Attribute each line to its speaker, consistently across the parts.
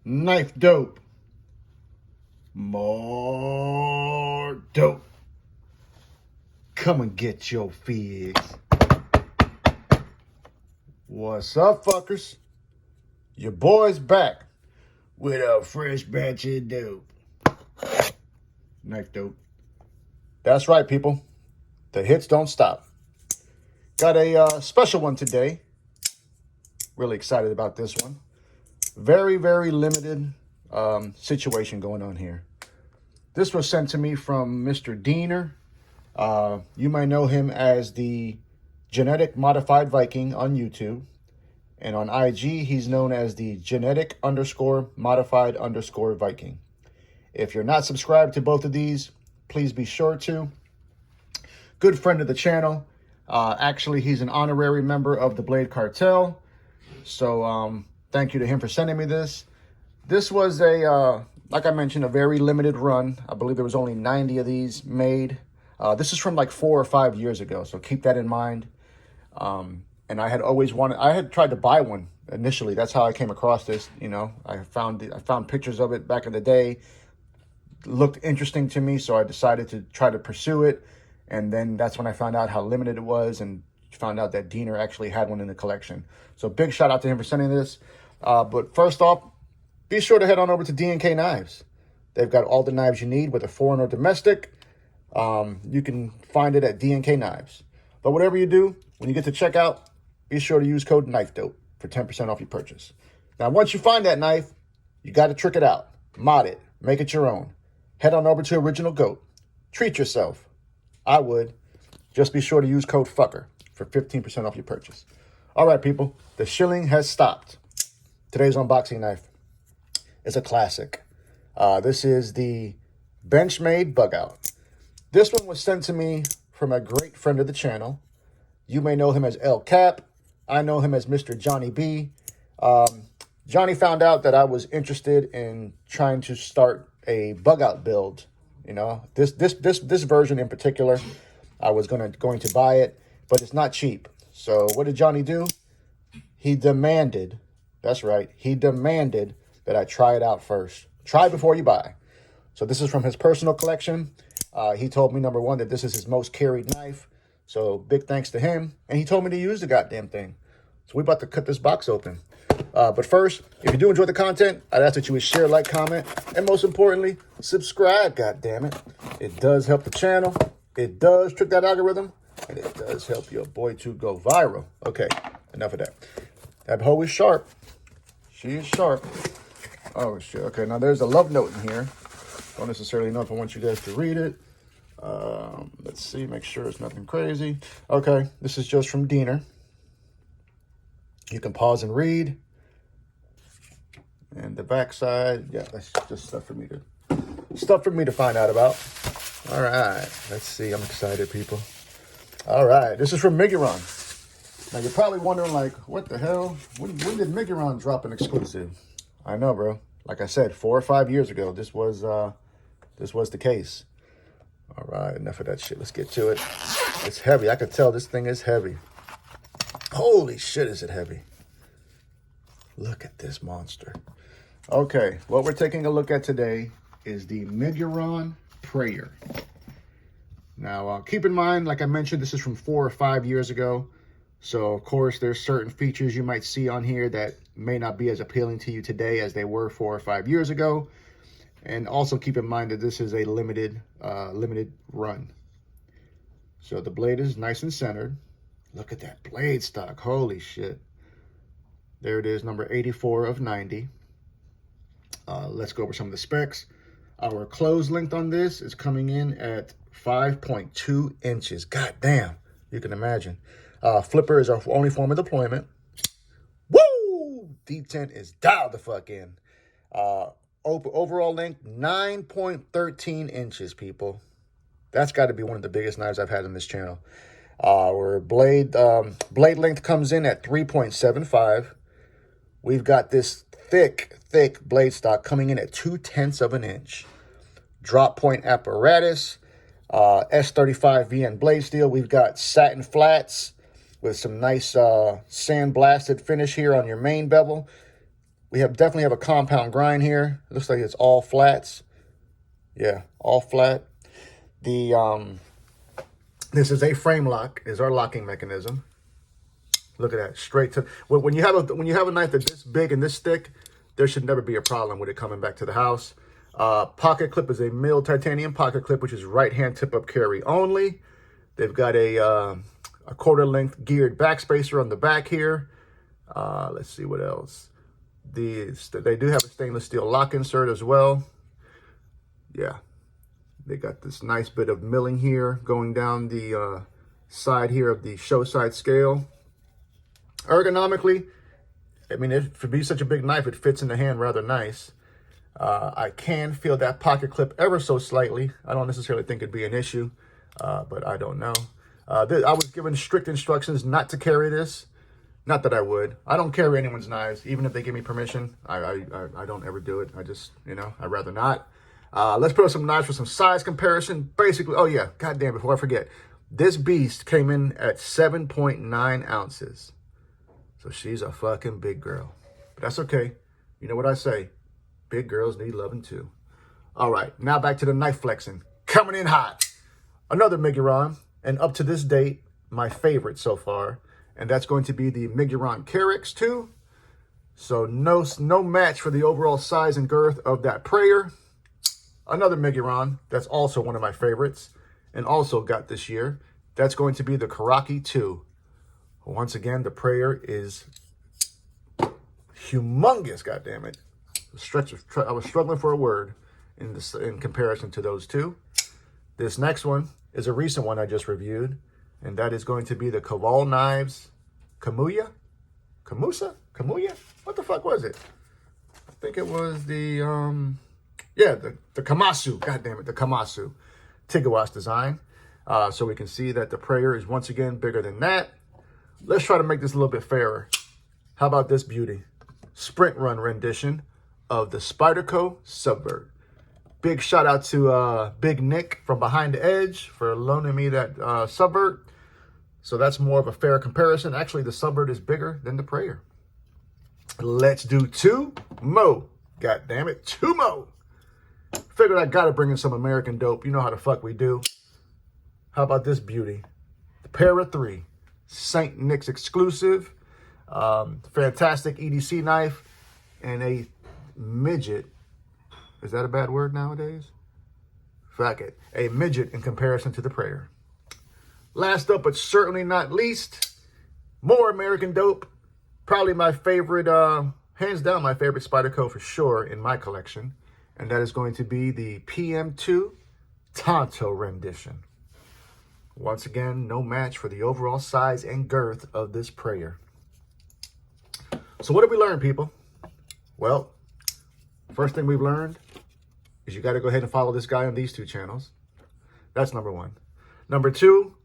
Speaker 1: Knifedope. More dope. Come and get your figs. What's up, fuckers? Your boy's back with a fresh batch of dope. Knifedope. That's right, people. The hits don't stop. Got a special one today. Really excited about this one. Very, very limited situation going on here. This was sent to me from Mr. Diener. You might know him as the Genetic Modified Viking on YouTube. And on IG, he's known as the Genetic_Modified_Viking. If you're not subscribed to both of these, please be sure to. Good friend of the channel. Actually, he's an honorary member of the Thebladecartel. So thank you to him for sending me this. This was like I mentioned, a very limited run. I believe there was only 90 of these made. This is from like 4 or 5 years ago, so keep that in mind. And I had always wanted, I had tried to buy one initially. That's how I came across this. You know, I found pictures of it back in the day. Looked interesting to me, so I decided to try to pursue it. And then that's when I found out how limited it was and found out that Diener actually had one in the collection. So big shout out to him for sending this. But first off, be sure to head on over to D&K Knives. They've got all the knives you need, whether foreign or domestic. You can find it at D&K Knives. But whatever you do, when you get to checkout, be sure to use code Knifedope for 10% off your purchase. Now, once you find that knife, you got to trick it out, mod it, make it your own. Head on over to Original Goat. Treat yourself. I would. Just be sure to use code FUCKER for 15% off your purchase. All right, people. The shilling has stopped. Today's unboxing knife is a classic. This is the Benchmade Bug Out. This one was sent to me from a great friend of the channel. You may know him as El Cap. I know him as Mr. Johnny B. Johnny found out that I was interested in trying to start a bug out build. You know, this version in particular, I was going to buy it, but it's not cheap. So what did Johnny do? He demanded, that's right, he demanded that I try it out first. Try before you buy. So this is from his personal collection. He told me, number one, that this is his most carried knife. So big thanks to him. And he told me to use the goddamn thing. So we're about to cut this box open. But first, if you do enjoy the content, I'd ask that you would share, like, comment, and most importantly, subscribe, goddammit. It does help the channel. It does trick that algorithm. And it does help your boy to go viral. Okay, enough of that. That hoe is sharp. She is sharp. Oh, shit. Okay, now there's a love note in here. Don't necessarily know if I want you guys to read it. Let's see, make sure it's nothing crazy. Okay, this is just from Diener. You can pause and read. And the backside, yeah, that's just stuff for me to find out about. All right, let's see. I'm excited, people. All right, this is from Miguron. Now you're probably wondering, like, what the hell? When did Miguron drop an exclusive? I know, bro. Like I said, 4 or 5 years ago, this was the case. All right, enough of that shit. Let's get to it. It's heavy. I could tell this thing is heavy. Holy shit, is it heavy. Look at this monster. Okay, what we're taking a look at today is the Miguron Preyer. Now, keep in mind, like I mentioned, this is from 4 or 5 years ago. So, of course, there's certain features you might see on here that may not be as appealing to you today as they were 4 or 5 years ago. And also keep in mind that this is a limited run. So the blade is nice and centered. Look at that blade stock. Holy shit. There it is, number 84 of 90. Let's go over some of the specs. Our close length on this is coming in at 5.2 inches. God damn, you can imagine. Flipper is our only form of deployment. Woo! Detent is dialed the fuck in. Overall length, 9.13 inches, people. That's got to be one of the biggest knives I've had on this channel. Where blade length comes in at 3.75. We've got this thick blade stock coming in at 0.2 of an inch. Drop point apparatus, S35 VN blade steel. We've got satin flats with some nice sandblasted finish here on your main bevel. We definitely have a compound grind here. It looks like it's all flats. Yeah, all flat. This is a frame lock, is our locking mechanism. Look at that, straight to when you have a knife that's this big and this thick, there should never be a problem with it coming back to the house. Pocket clip is a milled titanium pocket clip, which is right hand tip up carry only. They've got a quarter length geared backspacer on the back here. Let's see what else. They do have a stainless steel lock insert as well. Yeah, they got this nice bit of milling here going down the side here of the show side scale. Ergonomically, I mean, for being such a big knife, it fits in the hand rather nice. I can feel that pocket clip ever so slightly. I don't necessarily think it'd be an issue, but I don't know. I was given strict instructions not to carry this. Not that I would. I don't carry anyone's knives, even if they give me permission. I don't ever do it. I just, I'd rather not. Let's put up some knives for some size comparison. Basically, oh yeah, goddamn, before I forget. This beast came in at 7.9 ounces. So she's a fucking big girl. But that's okay. You know what I say? Big girls need loving too. All right, now back to the knife flexing. Coming in hot. Another Miguron, and up to this date, my favorite so far. And that's going to be the Miguron Carex 2. So no match for the overall size and girth of that Preyer. Another Miguron, that's also one of my favorites, and also got this year. That's going to be the Karaki 2. Once again, the Preyer is humongous, goddammit. I was struggling for a word in comparison to those two. This next one is a recent one I just reviewed, and that is going to be the Kaval Knives Kamuya? What the fuck was it? I think it was the Kamasu. Goddammit, the Kamasu Tigawash design. So we can see that the Preyer is once again bigger than that. Let's try to make this a little bit fairer. How about this beauty? Sprint run rendition of the Spyderco Subvert. Big shout out to Big Nick from Behind the Edge for loaning me that Subvert. So that's more of a fair comparison. Actually, the Subvert is bigger than the Preyer. Let's do two more. God damn it, two more. Figured I gotta bring in some American dope. You know how the fuck we do. How about this beauty? The Para 3. St. Nick's exclusive. Fantastic EDC knife. And a midget. Is that a bad word nowadays? Fuck it. A midget in comparison to the Preyer. Last up, but certainly not least, more American dope. Probably my favorite, hands down my favorite Spyderco for sure in my collection. And that is going to be the PM2 Tonto rendition. Once again, no match for the overall size and girth of this Preyer. So what did we learn, people? Well, first thing we've learned is you got to go ahead and follow this guy on these two channels. That's number one. Number two,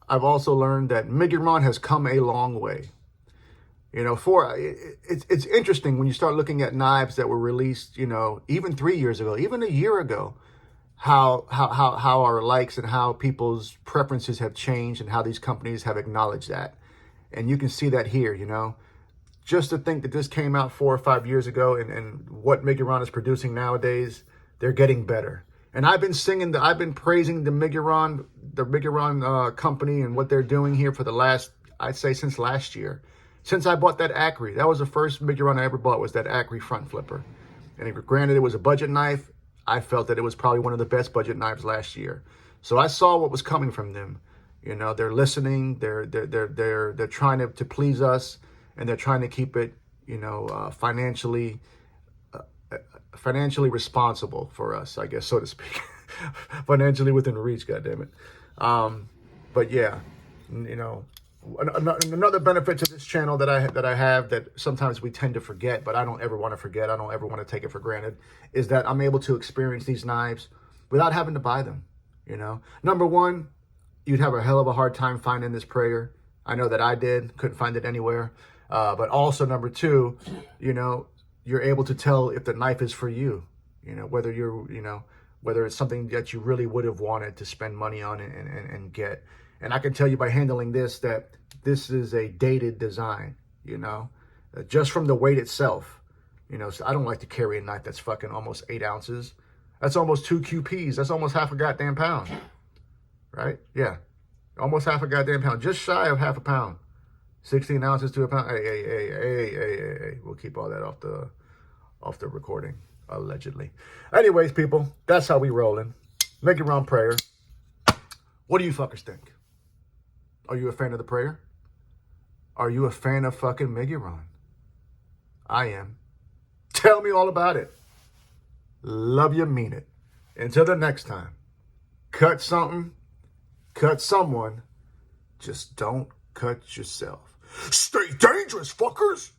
Speaker 1: I've also learned that Miguron has come a long way. It's interesting when you start looking at knives that were released, even 3 years ago, even a year ago, how our likes and how people's preferences have changed and how these companies have acknowledged that. And you can see that here, just to think that this came out 4 or 5 years ago and what Miguron is producing nowadays, they're getting better. And I've been praising the Miguron company and what they're doing here for the last, I'd say since last year. Since I bought that Acri. That was the first Miguron I ever bought, was that Acri front flipper. And granted, it was a budget knife. I felt that it was probably one of the best budget knives last year. So I saw what was coming from them. They're listening, they're trying to please us, and they're trying to keep it, financially responsible for us, I guess, so to speak. Financially within reach, goddammit. But yeah, another benefit to this channel that I have that sometimes we tend to forget, but I don't ever want to forget, I don't ever want to take it for granted, is that I'm able to experience these knives without having to buy them. Number one, you'd have a hell of a hard time finding this Preyer. I know that I did, couldn't find it anywhere. But also number two, you're able to tell if the knife is for you, whether it's something that you really would have wanted to spend money on and get. And I can tell you by handling this, that this is a dated design, just from the weight itself. You know, so I don't like to carry a knife that's fucking almost 8 ounces. That's almost 2 QPs. That's almost half a goddamn pound. Right? Yeah. Almost half a goddamn pound. Just shy of half a pound. 16 ounces to a pound. Hey. We'll keep all that off the recording, allegedly. Anyways, people, that's how we rolling. Miguron Preyer. What do you fuckers think? Are you a fan of the Preyer? Are you a fan of fucking Miguron? I am. Tell me all about it. Love you, mean it. Until the next time, cut something, cut someone, just don't cut yourself. Stay dangerous, fuckers!